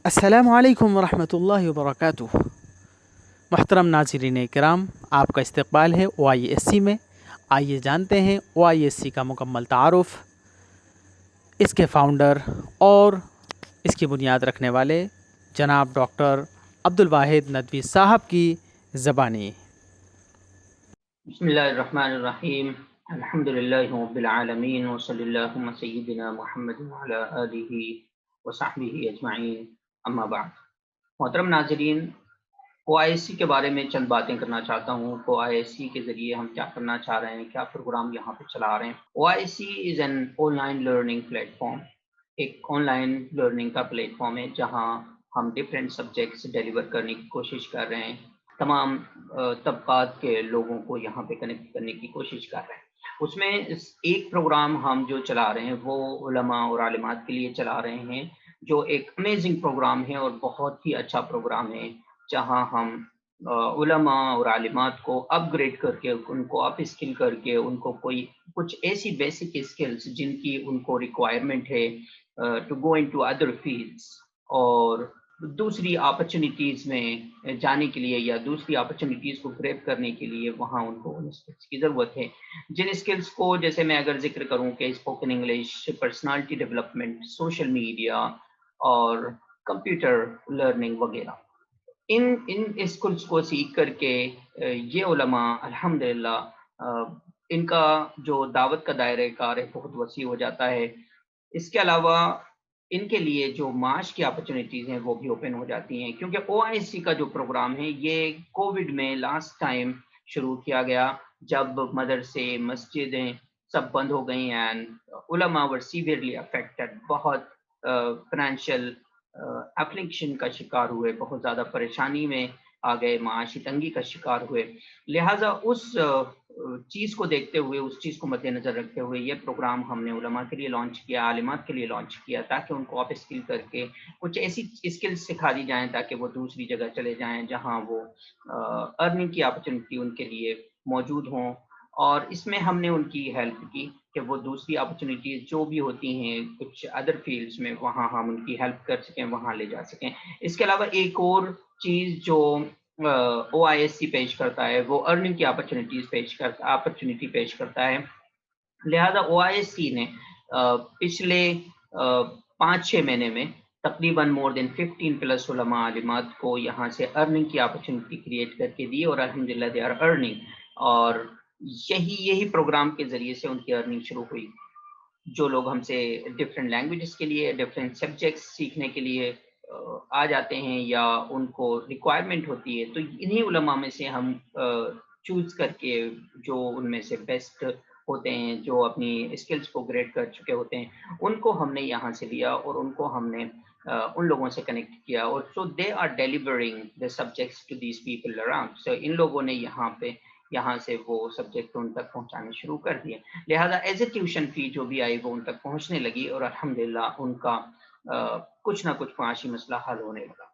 अस्सलामु अलैकुम वरहमतुल्लाहि वबरकातुह। मुहतरम नाज़रीन किराम, आपका इस्तकबाल है OISC में। आइए जानते हैं OISC का मुकम्मल तारुफ़, इसके फ़ाउंडर और इसकी बुनियाद रखने वाले जनाब डॉक्टर अब्दुल वाहिद नदवी साहब की ज़बानी। बिस्मिल्लाहिर्रहमानिर्रहीम। अल्हम्दुलिल्लाहि रब्बिल आलमीन व सल्लल्लाहु अला सय्यिदिना मुहम्मदिन व अला आलिहि व सहबिहि अजमईन, अम्मा बाद। मोहतरम नाज़रीन, ओआईएससी के बारे में चंद बातें करना चाहता हूँ। ओआईएससी के ज़रिए हम क्या करना चाह रहे हैं, क्या प्रोग्राम यहाँ पे चला रहे हैं। OISC is an online learning platform. एक ऑनलाइन लर्निंग का प्लेटफॉर्म है जहाँ हम डिफरेंट सब्जेक्ट्स डिलीवर करने की कोशिश कर रहे हैं। तमाम तबकात के लोगों को यहाँ पे कनेक्ट करने की कोशिश कर रहे हैं। उसमें एक प्रोग्राम हम जो चला रहे हैं वो उलमा और आलिमात के लिए चला रहे हैं, जो एक अमेजिंग प्रोग्राम है और बहुत ही अच्छा प्रोग्राम है, जहाँ हम उलमा और आलिमात को अपग्रेड करके, उनको अप स्किल करके, उनको कोई कुछ ऐसी बेसिक स्किल्स जिनकी उनको रिक्वायरमेंट है to go into other fields और दूसरी अपॉर्चुनिटीज़ में जाने के लिए या दूसरी अपॉर्चुनिटीज़ को ग्रैब करने के लिए वहाँ उनको उन स्किल्स की ज़रूरत है। जिन स्किल्स को, जैसे मैं अगर ज़िक्र करूँ कि spoken English, personality development, social media और कंप्यूटर लर्निंग वगैरह, इन स्किल्स को सीख करके ये उलमा अल्हम्दुलिल्लाह इनका जो दावत का दायरा कार है बहुत वसी हो जाता है। इसके अलावा इनके लिए जो माश की अपॉर्चुनिटीज़ हैं वो भी ओपन हो जाती हैं, क्योंकि ओआईसी का जो प्रोग्राम है ये कोविड में लास्ट टाइम शुरू किया गया, जब मदरसे, मस्जिदें सब बंद हो गई एंड उलमा वर सीवियरली अफेक्टेड। बहुत फाइनेंशियल एफ्लिक्शन का शिकार हुए, बहुत ज़्यादा परेशानी में आ गए, माशी तंगी का शिकार हुए। लिहाजा उस चीज़ को देखते हुए, उस चीज़ को मद्देनज़र रखते हुए ये प्रोग्राम हमने उलमा के लिए लॉन्च किया, आलिमात के लिए लॉन्च किया, ताकि उनको अप स्किल करके कुछ ऐसी स्किल्स सिखा दी जाएँ ताकि वो दूसरी जगह चले जाएँ जहाँ वो अर्निंग की अपॉर्चुनिटी उनके लिए मौजूद हों। और इसमें हमने उनकी हेल्प की कि वो दूसरी अपॉर्चुनिटीज़ जो भी होती हैं कुछ अदर फील्ड्स में, वहाँ हम उनकी हेल्प कर सकें, वहाँ ले जा सकें। इसके अलावा एक और चीज़ जो ओआईएससी पेश करता है वो अर्निंग की अपॉर्चुनिटी पेश करता है। लिहाजा ओआईएससी ने पिछले 5-6 महीने में तकरीबन मोर देन 15 प्लस उलमा आलिमात को यहाँ से अर्निंग की अपॉर्चुनिटी क्रिएट करके दी और अल्हम्दुलिल्लाह दे आर अर्निंग। और यही प्रोग्राम के ज़रिए से उनकी अर्निंग शुरू हुई। जो लोग हमसे डिफरेंट लैंग्वेजेस के लिए, डिफरेंट सब्जेक्ट्स सीखने के लिए आ जाते हैं या उनको रिक्वायरमेंट होती है, तो इन्हीं उलमा में से हम चूज़ करके जो उनमें से बेस्ट होते हैं, जो अपनी स्किल्स को ग्रेड कर चुके होते हैं, उनको हमने यहाँ से लिया और उनको हमने उन लोगों से कनेक्ट किया, और so they are delivering the subjects to these people around. So इन लोगों ने यहाँ से वो सब्जेक्ट उन तक पहुँचाने शुरू कर दिए। लिहाजा एज ए ट्यूशन फ़ी जो भी आई वो उन तक पहुँचने लगी और अल्हम्दुलिल्लाह उनका कुछ ना कुछ माशी मसला हल होने लगा।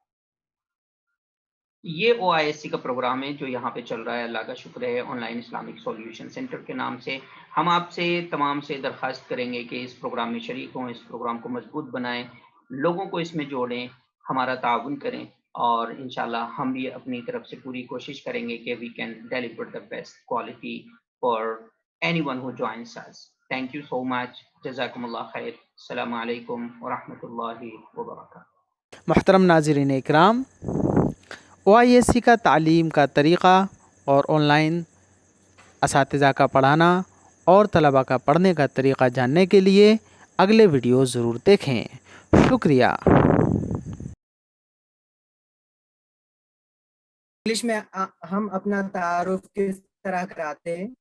ये ओआईएससी का प्रोग्राम है जो यहाँ पे चल रहा है, अल्लाह का शुक्र है, ऑनलाइन इस्लामिक सॉल्यूशन सेंटर के नाम से। हम आपसे तमाम से दरख्वास्त करेंगे कि इस प्रोग्राम में शरीक हों, इस प्रोग्राम को मजबूत बनाएँ, लोगों को इसमें जोड़ें, हमारा ताउन करें और इंशाल्लाह हम भी अपनी तरफ से पूरी कोशिश करेंगे कि we can deliver the best quality for anyone who joins us. Thank you so much. जज़ाकुमुल्लाह खैर। अस्सलामु अलैकुम व रहमतुल्लाहि व बरकातुहू। मुहतरम नाज़रीन इकराम, OISC का तालीम का तरीक़ा और ऑनलाइन असातिज़ा का पढ़ाना और तलबा का पढ़ने का तरीक़ा जानने के लिए अगले वीडियो ज़रूर देखें। शुक्रिया। इंग्लिश में हम अपना तारुफ किस तरह कराते हैं।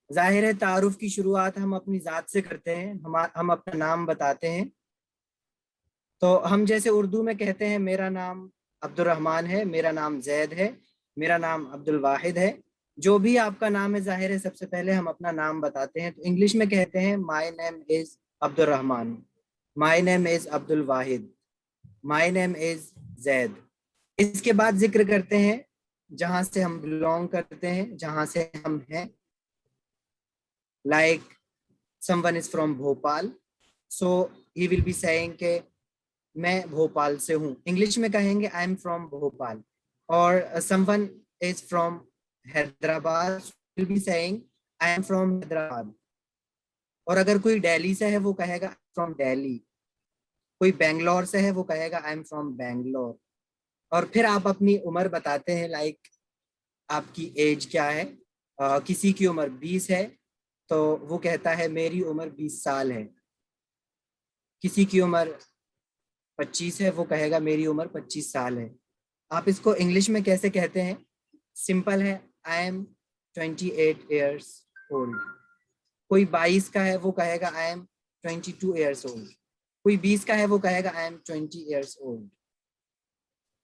जाहिर है तारुफ की शुरुआत हम अपनी ज़ात से करते हैं, हम अपना नाम बताते हैं। तो हम जैसे उर्दू में कहते हैं मेरा नाम अब्दुल रहमान है, मेरा नाम जैद है, मेरा नाम अब्दुल वाहिद है। जो भी आपका नाम है, जाहिर है सबसे पहले हम अपना नाम बताते हैं। तो इंग्लिश में कहते हैं my name is Abdul Rahman, my name is Abdul Wahid, my name is Zaid. इसके बाद जिक्र करते हैं जहां से हम बिलोंग करते हैं, जहां से हम हैं। Like someone is from Bhopal, so he will be saying के मैं भोपाल से हूँ। इंग्लिश में कहेंगे आई एम फ्रॉम भोपाल। और someone is from Hyderabad, will be saying I am from Hyderabad. और अगर कोई दिल्ली से है वो कहेगा फ्रॉम दिल्ली। कोई बेंगलोर से है वो कहेगा आई एम फ्रॉम बेंगलोर। और फिर आप अपनी उम्र बताते हैं, लाइक आपकी एज क्या है। किसी की उम्र 20 है तो वो कहता है मेरी उम्र 20 साल है। किसी की उम्र 25 है वो कहेगा मेरी उम्र 25 साल है। आप इसको इंग्लिश में कैसे कहते हैं? सिंपल है, आई एम 28 ईयर्स ओल्ड। कोई 22 का है वो कहेगा आई एम 22 ईयर्स ओल्ड। कोई 20 का है वो कहेगा आई एम 20 ईयर्स ओल्ड।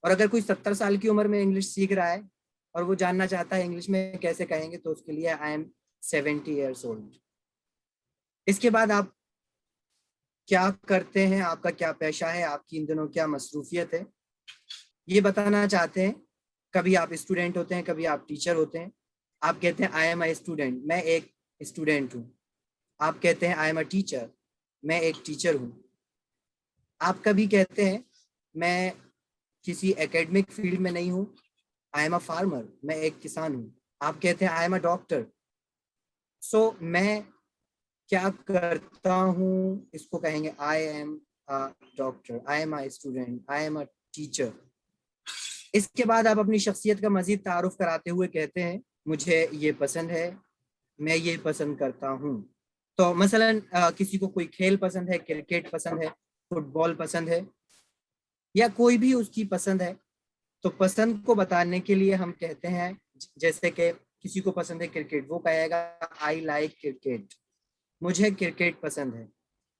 और अगर कोई 70 साल की उम्र में इंग्लिश सीख रहा है और वो जानना चाहता है इंग्लिश में कैसे कहेंगे, तो उसके लिए आई एम 70 ईयर्स ओल्ड। इसके बाद आप क्या करते हैं, आपका क्या पेशा है, आपकी इन दिनों क्या मसरूफियत है, ये बताना चाहते हैं। कभी आप स्टूडेंट होते हैं, कभी आप टीचर होते हैं। आप कहते हैं आई एम अ स्टूडेंट, मैं एक स्टूडेंट हूँ। आप कहते हैं आई एम अ टीचर, मैं एक टीचर हूँ। आप कभी कहते हैं मैं किसी एकेडमिक फील्ड में नहीं हूँ, आई एम अ फार्मर, मैं एक किसान हूँ। आप कहते हैं आई एम अ डॉक्टर। सो मैं क्या करता हूँ, इसको कहेंगे I am a doctor, I am a student, I am a teacher. इसके बाद आप अपनी शख्सियत का मजीद तारुफ कराते हुए कहते हैं मुझे ये पसंद है, मैं ये पसंद करता हूँ। तो मसलन किसी को कोई खेल पसंद है, क्रिकेट पसंद है, फुटबॉल पसंद है, या कोई भी उसकी पसंद है, तो पसंद को बताने के लिए हम कहते हैं, जैसे कि किसी को पसंद है क्रिकेट, वो कहेगा आई लाइक क्रिकेट, मुझे क्रिकेट पसंद है।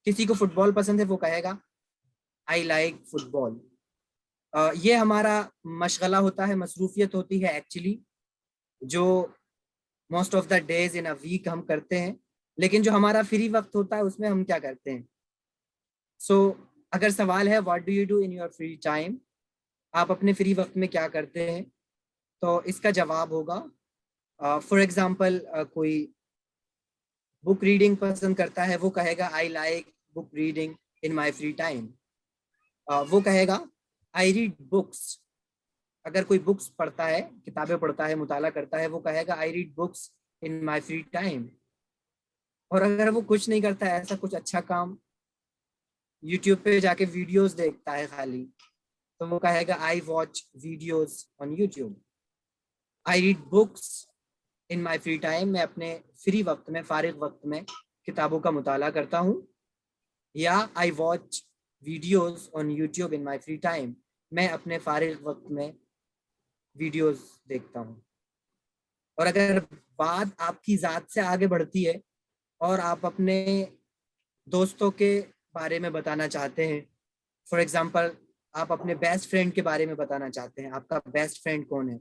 किसी को फुटबॉल पसंद है वो कहेगा आई लाइक फुटबॉल। ये हमारा मशगला होता है, मसरूफियत होती है एक्चुअली, जो most of the days in a week हम करते हैं। लेकिन जो हमारा फ्री वक्त होता है उसमें हम क्या करते हैं? सो अगर सवाल है what do you do in your free time, आप अपने फ्री वक्त में क्या करते हैं, तो इसका जवाब होगा फॉर एग्जाम्पल कोई बुक रीडिंग पसंद करता है वो कहेगा I like book reading in my free time. वो कहेगा आई रीड बुक्स। अगर कोई बुक्स पढ़ता है, किताबें पढ़ता है, मुताला करता है, वो कहेगा I read books in my free time. और अगर वो कुछ नहीं करता है ऐसा कुछ अच्छा काम, यूट्यूब पे जाके वीडियोस देखता है खाली, तो वो कहेगा I watch videos on YouTube. I read books in my free time, मैं अपने फ्री वक्त में, फारिग वक्त में किताबों का मुताला करता हूँ। या I watch videos on YouTube in my free time, मैं अपने फारिग वक्त में वीडियोस देखता हूँ। और अगर बात आपकी ज़ात से आगे बढ़ती है और आप अपने दोस्तों के बारे में बताना चाहते हैं, फॉर एग्जाम्पल आप अपने बेस्ट फ्रेंड के बारे में बताना चाहते हैं, आपका बेस्ट फ्रेंड कौन है,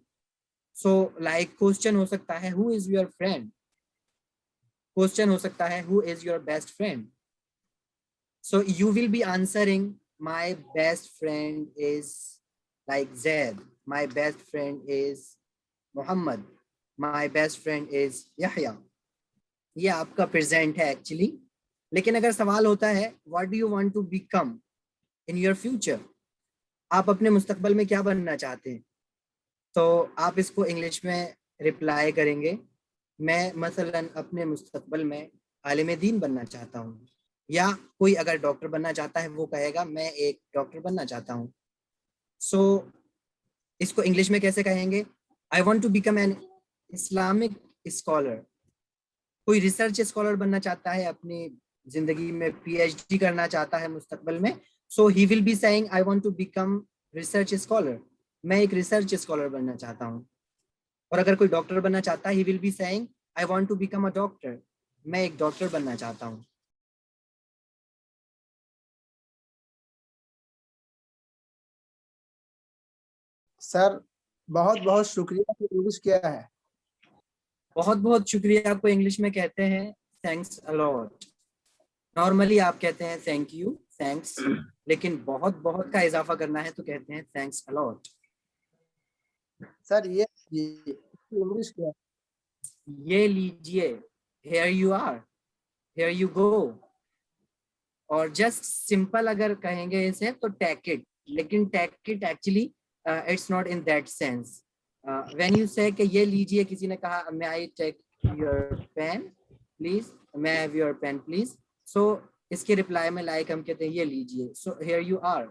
सो लाइक क्वेश्चन हो सकता है who is your friend, question हो सकता है who is your best friend. So you will be answering my best friend is like Zaid, my best friend is Mohammad, my best friend is Yahya. ये आपका present है actually. लेकिन अगर सवाल होता है what do you want to become in your future, आप अपने मुस्तकबल में क्या बनना चाहते हैं, तो आप इसको इंग्लिश में रिप्लाई करेंगे मैं मसलन अपने मुस्तकबल में आलिम दीन बनना चाहता हूँ। या कोई अगर डॉक्टर बनना चाहता है वो कहेगा मैं एक डॉक्टर बनना चाहता हूँ। सो इसको इंग्लिश में कैसे कहेंगे? I want to become an Islamic scholar. कोई रिसर्च स्कॉलर बनना चाहता है, अपनी जिंदगी में पीएचडी करना चाहता है मुस्तकबल में, so he will be saying I want to become research scholar, मैं एक रिसर्च स्कॉलर बनना चाहता हूँ। और अगर कोई डॉक्टर बनना चाहता है, he will be saying I want to become a doctor, मैं एक डॉक्टर बनना चाहता हूँ। सर बहुत बहुत शुक्रिया कि इंग्लिश किया है। बहुत बहुत शुक्रिया आपको इंग्लिश में कहते हैं थैंक्स अलॉट। नॉर्मली आप कहते हैं थैंक यू, थैंक्स, लेकिन बहुत बहुत का इजाफा करना है तो कहते हैं थैंक्स अलॉट। सर ये इंग्लिश किया। ये लीजिए, here you are, here you go। और जस्ट सिंपल अगर कहेंगे इसे तो टेक इट, लेकिन take it actually it's not in that sense. When you say कि ये लीजिए, किसी ने कहा may I take your pen please, may I have your pen please, so इसके रिप्लाई में लाइक हम कहते हैं ये लीजिए, so here you are.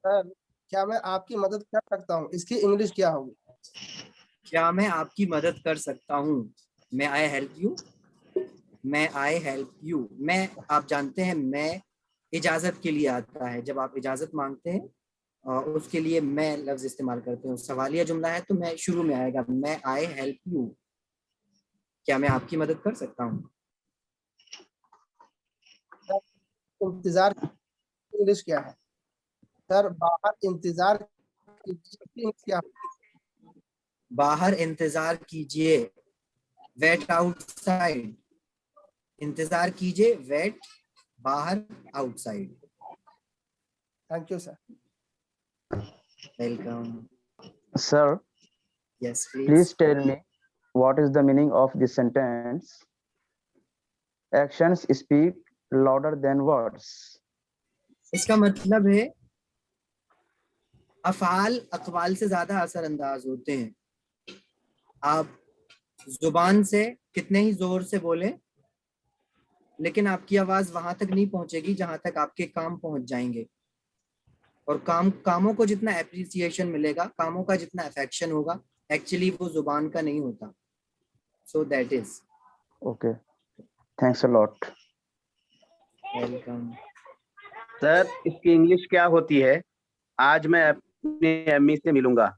Sir क्या मैं आपकी मदद कर सकता हूँ, इसकी इंग्लिश क्या होगी? क्या मैं आपकी मदद कर सकता हूँ, मे आई हेल्प यू. मैं आई हेल्प यू, मैं आप जानते हैं मैं इजाजत के लिए आता है. जब आप इजाजत मांगते हैं उसके लिए मैं लफ्ज इस्तेमाल करते हैं. सवालिया जुमला है तो मैं शुरू में आएगा मैं आई हेल्प यू. क्या मैं आपकी मदद कर सकता हूँ. इंतजार इंग्लिश क्या है? सर बाहर इंतजार कीजिए, इंग्लिश क्या होगी? बाहर इंतजार कीजिए, वेट आउटसाइड. इंतजार कीजिए, वेट, बाहर, outside. Thank you sir. Welcome. Sir, yes please please. tell me what is the meaning of this sentence? Actions speak louder than words. इसका मतलब है अफ़ाल अक़वाल से ज्यादा असरअंदाज होते हैं. आप जुबान से कितने ही जोर से बोले लेकिन आपकी आवाज वहां तक नहीं पहुंचेगी जहां तक आपके काम पहुंच जाएंगे. और कामों को जितना एप्रिसिएशन मिलेगा, कामों का जितना अफेक्शन होगा, एक्चुअली वो जुबान का नहीं होता. सो that is. Okay, thanks a lot. Welcome. Sir इसकी इंग्लिश क्या होती है? आज मैं अपनी अम्मी से मिलूंगा.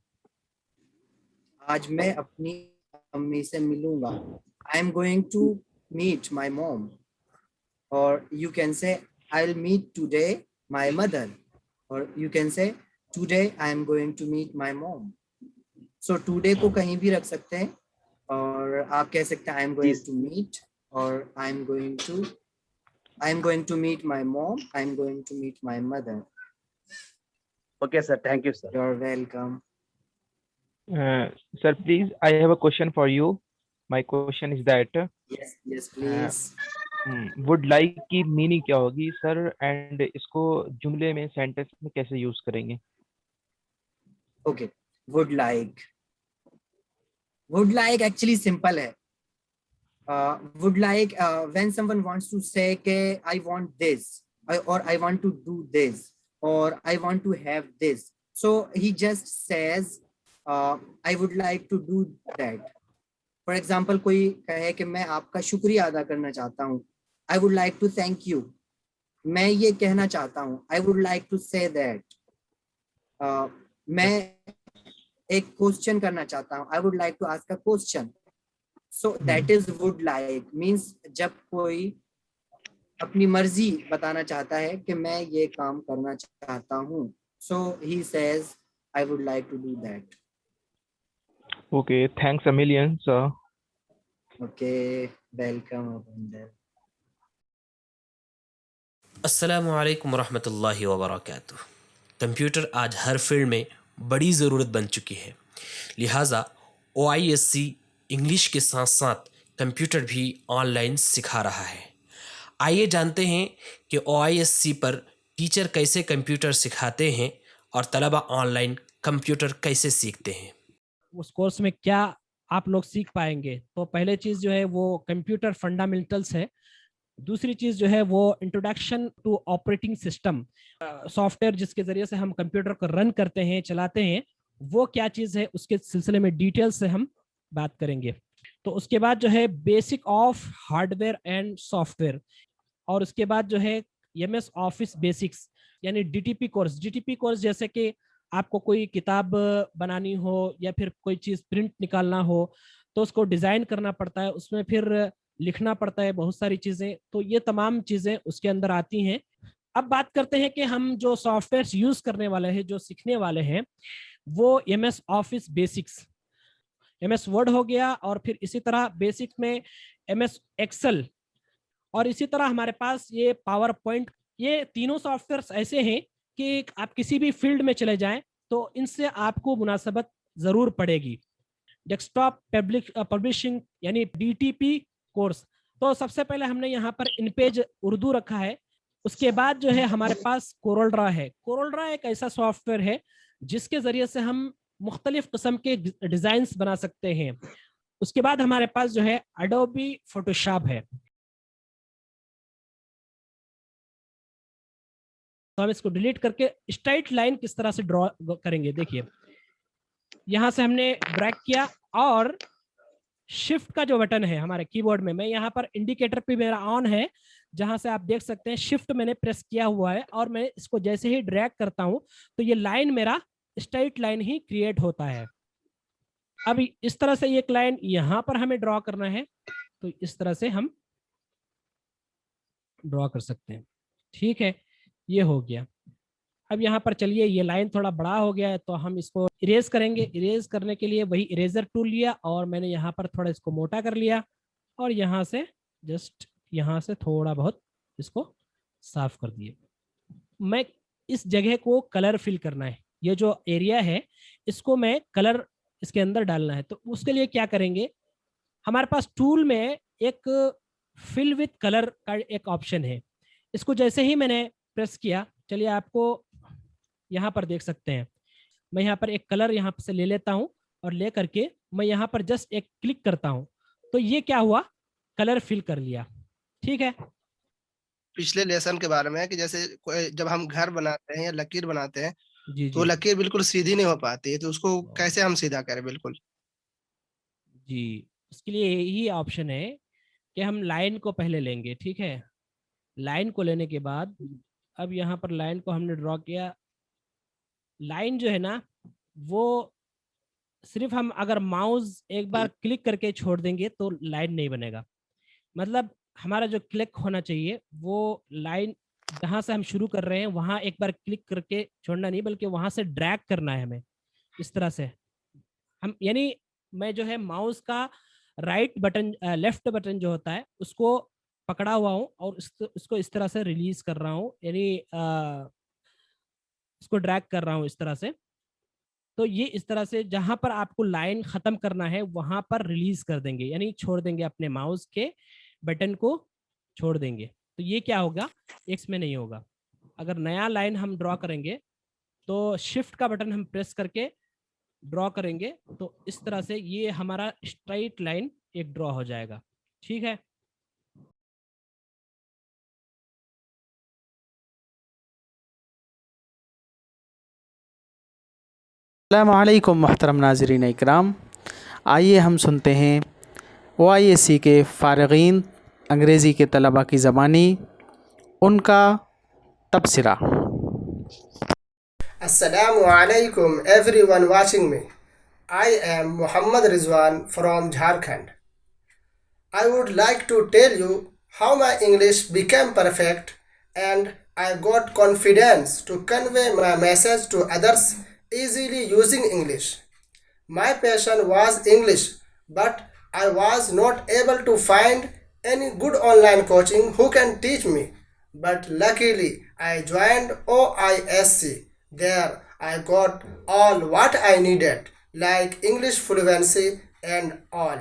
आज मैं अपनी अम्मी से मिलूंगा. I am going to meet my mom. और you can say I will meet today my mother. और you can say today I am going to meet my mom. So today को कहीं भी रख सकते हैं और आप कह सकते हैं I am going to meet, और I am going to meet my mom, I am going to meet my mother. Okay sir, thank you sir. You are welcome. Sir, please, I have a question for you. My question is that yes please. would like की meaning क्या होगी sir, and इसको जुमले में sentence में कैसे use करेंगे? Okay, would like actually simple है. Would like when someone wants to say के आई वांट दिस, और I want to do this, और I want to have this, so he just says I would like to do that. For example कोई कहे कि मैं आपका शुक्रिया अदा करना चाहता हूँ, I would like to thank you. मैं ये कहना चाहता हूँ, I would like to say that. मैं एक क्वेश्चन करना चाहता हूँ, I would like to ask a question. So that is would like. Means जब कोई अपनी मर्जी बताना चाहता है कि मैं ये काम करना चाहता हूँ, so he says I would like to do that. Okay, thanks a million, sir. Okay, welcome Abhinandan. अस्सलामु अलैकुम रहमतुल्लाहि व बरकातुहू। कंप्यूटर आज हर फील्ड में बड़ी ज़रूरत बन चुकी है, लिहाजा OISC इंग्लिश के साथ साथ कंप्यूटर भी ऑनलाइन सिखा रहा है। आइए जानते हैं कि OISC पर टीचर कैसे कंप्यूटर सिखाते हैं और तलबा ऑनलाइन कंप्यूटर कैसे सीखते हैं। उस कोर्स में क्या आप लोग सीख पाएंगे। तो पहले चीज जो है वो कंप्यूटर फंडामेंटल्स है। दूसरी चीज जो है वो introduction to operating system, software जिसके जरिए से हम कंप्यूटर को रन करते हैं, चलाते हैं, वो क्या चीज है उसके सिलसिले में डिटेल से हम बात करेंगे। तो उसके बाद जो है basic of hardware and software, और उसके बाद जो है MS ऑफिस बेसिक्स यानी DTP कोर्स। DTP कोर्स जैसे कि आपको कोई किताब बनानी हो या फिर कोई चीज़ प्रिंट निकालना हो तो उसको डिज़ाइन करना पड़ता है, उसमें फिर लिखना पड़ता है बहुत सारी चीज़ें, तो ये तमाम चीज़ें उसके अंदर आती हैं। अब बात करते हैं कि हम जो सॉफ्टवेयर यूज़ करने वाले हैं, जो सीखने वाले हैं, वो MS office basics, MS word हो गया, और फिर इसी तरह बेसिक में MS एक्सेल, और इसी तरह हमारे पास ये पावर पॉइंट। ये तीनों सॉफ्टवेयर ऐसे हैं कि आप किसी भी फील्ड में चले जाएं तो इनसे आपको मुनासबत ज़रूर पड़ेगी। डेस्कटॉप पब्लिशिंग यानी DTP कोर्स। तो सबसे पहले हमने यहाँ पर इन पेज उर्दू रखा है। उसके बाद जो है हमारे पास कोरल ड्रा है। कोरल ड्रा एक ऐसा सॉफ्टवेयर है जिसके जरिए से हम मुख्तलिफ किस्म के डिजाइन्स बना सकते हैं। उसके बाद हमारे पास जो है एडोबी फोटोशॉप है। तो हम इसको डिलीट करके स्ट्राइट लाइन किस तरह से ड्रॉ करेंगे, देखिए यहां से हमने ड्रैग किया और शिफ्ट का जो बटन है हमारे कीबोर्ड में, मैं यहाँ पर इंडिकेटर पे मेरा ऑन है, जहां से आप देख सकते हैं शिफ्ट मैंने प्रेस किया हुआ है और मैं इसको जैसे ही ड्रैग करता हूं तो ये लाइन मेरा स्ट्राइट लाइन ही क्रिएट होता है। अब इस तरह से एक लाइन यहां पर हमें ड्रॉ करना है तो इस तरह से हम ड्रॉ कर सकते हैं। ठीक है, ये हो गया। अब यहाँ पर चलिए ये लाइन थोड़ा बड़ा हो गया है तो हम इसको इरेज करेंगे। इरेज करने के लिए वही इरेजर टूल लिया और मैंने यहाँ पर थोड़ा इसको मोटा कर लिया और यहाँ से जस्ट यहाँ से थोड़ा बहुत इसको साफ कर दिए। मैं इस जगह को कलर फिल करना है, ये जो एरिया है इसको मैं कलर इसके अंदर डालना है। तो उसके लिए क्या करेंगे, हमारे पास टूल में एक फिल विथ कलर का एक ऑप्शन है। इसको जैसे ही मैंने प्रेस किया, चलिए आपको यहाँ पर देख सकते हैं, मैं यहाँ पर एक कलर यहाँ से ले लेता हूँ और ले करके मैं यहाँ पर जस्ट एक क्लिक करता हूँ तो ये क्या हुआ, कलर फिल कर लिया। ठीक है, पिछले लेसन के बारे में है कि जैसे जब हम घर बनाते हैं या लकीर बनाते हैं जी तो जी लकीर बिल्कुल सीधी नहीं हो पाती है, तो उसको कैसे हम सीधा करें बिल्कुल। जी, उसके लिए यही ऑप्शन है कि हम लाइन को पहले लेंगे। ठीक है, लाइन को लेने के बाद अब यहाँ पर लाइन को हमने ड्रॉ किया। लाइन जो है ना वो सिर्फ हम अगर माउस एक बार क्लिक करके छोड़ देंगे तो लाइन नहीं बनेगा। मतलब हमारा जो क्लिक होना चाहिए वो लाइन जहां से हम शुरू कर रहे हैं वहां एक बार क्लिक करके छोड़ना नहीं, बल्कि वहां से ड्रैग करना है हमें इस तरह से। हम यानी मैं जो है माउस का राइट बटन लेफ्ट बटन जो होता है उसको पकड़ा हुआ हूँ और इसको इस तरह से रिलीज कर रहा हूँ, यानी इसको ड्रैग कर रहा हूँ इस तरह से। तो ये इस तरह से जहां पर आपको लाइन खत्म करना है वहां पर रिलीज कर देंगे, यानी छोड़ देंगे अपने माउस के बटन को छोड़ देंगे। तो ये क्या होगा, एक्स में नहीं होगा। अगर नया लाइन हम ड्रॉ करेंगे तो शिफ्ट का बटन हम प्रेस करके ड्रॉ करेंगे तो इस तरह से ये हमारा स्ट्राइट लाइन एक ड्रॉ हो जाएगा। ठीक है, अस्सलामुअलैकुम मोहतरम नाज़रीन इकराम, आइए हम सुनते हैं OISC के फ़ारिगीन अंग्रेज़ी के तलबा की ज़बानी उनका तबसरा। Assalamu alaikum everyone watching me. I am Muhammad Rizwan from Jharkhand. I would like to tell you how my English became perfect and I got confidence to convey my message to others easily using English. My passion was English, but I was not able to find any good online coaching who can teach me. But luckily, I joined OISC. There, I got all what I needed, like English fluency and all.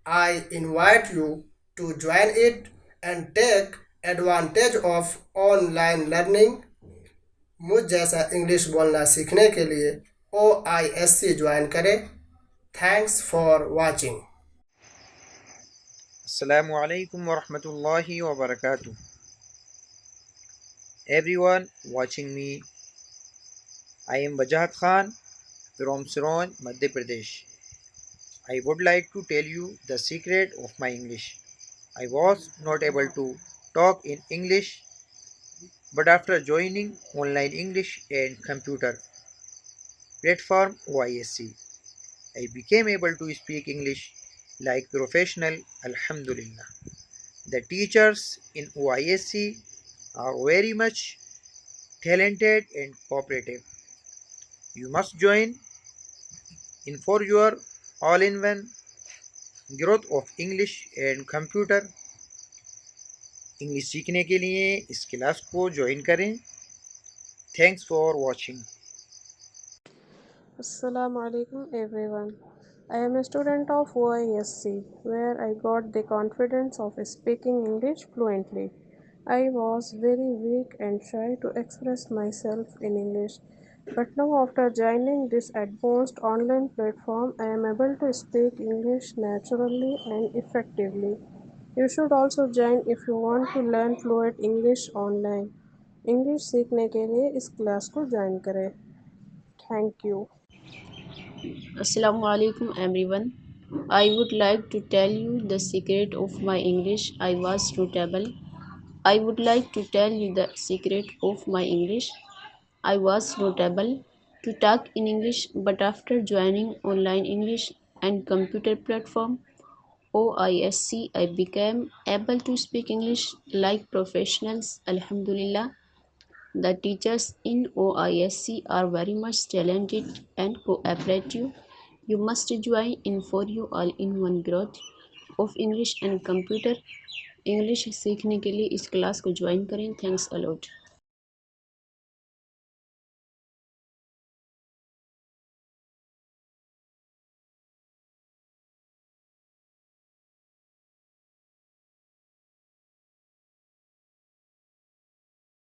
I invite you to join it and take advantage of online learning. मुझ जैसा English बोलना सीखने के लिए OISC join करें। Thanks for watching. Assalamu alaikum wa rahmatullahi wa barakatuh. Everyone watching me, I am Wajahat Khan from Siron, Madhya Pradesh. I would like to tell you the secret of my English. I was not able to talk in English, but after joining online English and computer platform OISC, I became able to speak English like professional. Alhamdulillah. The teachers in OISC are very much talented and cooperative. You must join in for your all-in-one growth of English and computer. English सीखने के लिए इस class को join करें। Thanks for watching. Assalamu alaikum everyone. I am a student of OISC where I got the confidence of speaking English fluently. I was very weak and shy to express myself in English, but now after joining this advanced online platform, I am able to speak English naturally and effectively. You should also join if you want to learn fluent English online. English सीखने के लिए इस class को join करें। Thank you. Assalamu alaikum everyone. I would like to tell you the secret of my English. I was suitable. I would like to tell you the secret of my English. I was notable to talk in English, but after joining online English and computer platform OISC, I became able to speak English like professionals. Alhamdulillah. The teachers in OISC are very much talented and cooperative. You must join in for you all-in-one growth of English and computer. English सीखने के लिए इस class को join करें। Thanks a lot.